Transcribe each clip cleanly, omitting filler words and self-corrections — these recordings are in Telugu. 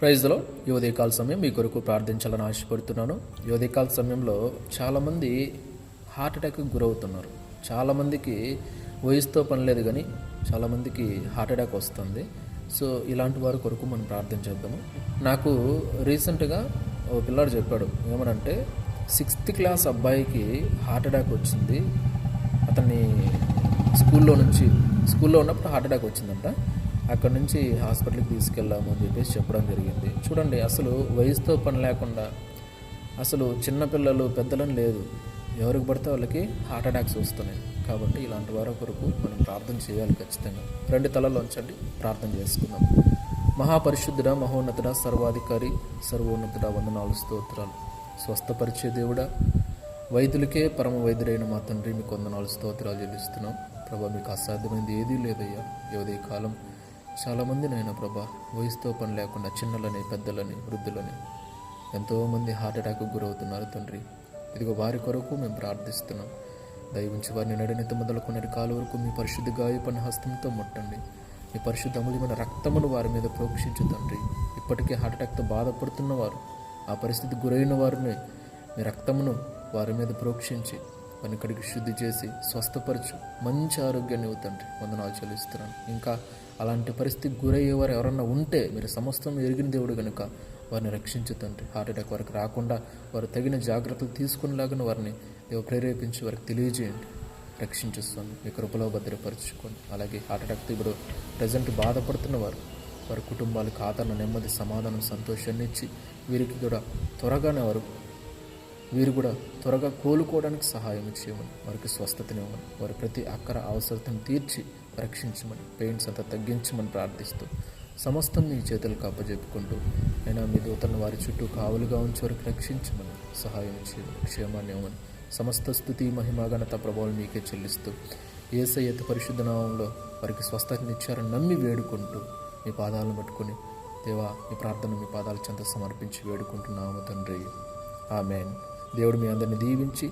ప్రైజ్లో ఈ ఉదయకాల సమయం మీ కొరకు ప్రార్థించాలని ఆశపడుతున్నాను. ఈ ఉదయకాల సమయంలో చాలామంది హార్ట్ అటాక్కి గురవుతున్నారు. చాలామందికి వయసుతో పని లేదు, కానీ చాలామందికి హార్ట్ అటాక్ వస్తుంది. సో ఇలాంటి వారి కొరకు మనం ప్రార్థించేద్దాము. నాకు రీసెంట్గా ఒక పిల్లాడు చెప్పాడు, ఏమనంటే 6th క్లాస్ అబ్బాయికి హార్ట్ అటాక్ వచ్చింది. అతన్ని స్కూల్లో ఉన్నప్పుడు హార్ట్ అటాక్ వచ్చిందంట. అక్కడ నుంచి హాస్పిటల్కి తీసుకెళ్ళాము అని చెప్పేసి చెప్పడం జరిగింది. చూడండి, అసలు వయసుతో పని లేకుండా అసలు చిన్నపిల్లలు పెద్దలని లేదు, ఎవరికి పడితే వాళ్ళకి హార్ట్ అటాక్స్ వస్తున్నాయి. కాబట్టి ఇలాంటి వారి కొరకు మనం ప్రార్థన చేయాలి ఖచ్చితంగా. 2 తలలు ఉంచండి, ప్రార్థన చేసుకుందాం. మహాపరిశుద్ధుడా, మహోన్నతుడా, సర్వాధికారి, సర్వోన్నతుడా, వందనాలు స్తోత్రాలు. స్వస్థపరిచే దేవుడా, వైద్యులకే పరమ వైద్యుడైన మా తండ్రి, మీకు వందనాలు స్తోత్రాలు చెల్లిస్తున్నాం. ప్రభా, మీకు అసాధ్యమైనది ఏదీ లేదయ్యా. ఈ కాలం చాలామంది నైనా ప్రభా వయసుతో పని లేకుండా చిన్నలని, పెద్దలని, వృద్ధులని ఎంతోమంది హార్ట్ అటాక్కు గురవుతున్నారు తండ్రి. ఇదిగో వారి కొరకు మేము ప్రార్థిస్తున్నాం. దయవుంచి వారిని నడినెత్తి మొదలుకొనే కాలు వరకు మీ పరిశుద్ధ గాయపని హస్తంతో ముట్టండి. మీ పరిశుద్ధ అమూల్యమైన రక్తమును వారి మీద ప్రోక్షించు తండ్రి. ఇప్పటికే హార్ట్ అటాక్తో బాధపడుతున్న వారు, ఆ పరిస్థితి గురైన వారిని మీ రక్తమును వారి మీద ప్రోక్షించి వారిని కడిగి శుద్ధి చేసి స్వస్థపరచు, మంచి ఆరోగ్యాన్ని ఇవ్వతండ్రి. వందనాలు చెల్లిస్తున్నాను. ఇంకా అలాంటి పరిస్థితికి గురయ్యేవారు ఎవరన్నా ఉంటే మీరు సమస్తం ఎరిగిన దేవుడు కనుక వారిని రక్షించుతండ్రి. హార్ట్ అటాక్ వారికి రాకుండా వారు తగిన జాగ్రత్తలు తీసుకునేలాగా వారిని ప్రేరేపించి వారికి తెలియజేయండి. రక్షించుస్తాను, మీ కృపలో భద్రపరచుకోండి. అలాగే హార్ట్ అటాక్తో ఇప్పుడు ప్రజెంట్ బాధపడుతున్న వారి కుటుంబాలకు ఆదరణ, నెమ్మది, సమాధానం, సంతోషాన్ని ఇచ్చి వీరికి కూడా వీరు కూడా త్వరగా కోలుకోవడానికి సహాయం చేయమని, వారికి స్వస్థతనివ్వమని, వారి ప్రతి అక్కర అవసరతను తీర్చి రక్షించమని, పెయిన్స్ అంతా తగ్గించమని ప్రార్థిస్తూ సమస్తం మీ చేతులకు అప్పజెప్పుకుంటూ అయినా మీ దూతలను వారి చుట్టూ కావలుగా ఉంచి వారికి రక్షించమని, సహాయం చేయమని, క్షేమాన్ని ఇవ్వమని, సమస్త స్తుతి, మహిమ, ఘనత, ప్రభావం మీకే చెల్లిస్తూ యేసయ్య పరిశుద్ధ నామంలో వారికి స్వస్థతనిచ్చారని నమ్మి వేడుకుంటూ మీ పాదాలను పట్టుకొని దేవా, ఈ ప్రార్థన మీ పాదాల చెంత సమర్పించి వేడుకుంటున్నాము తండ్రి. ఆమేన్. దేవుడు మీ అందరిని దీవించి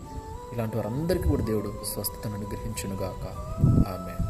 ఇలాంటి వారందరికీ కూడా దేవుడు స్వస్థతను అనుగ్రహించునుగాక. ఆమేన్.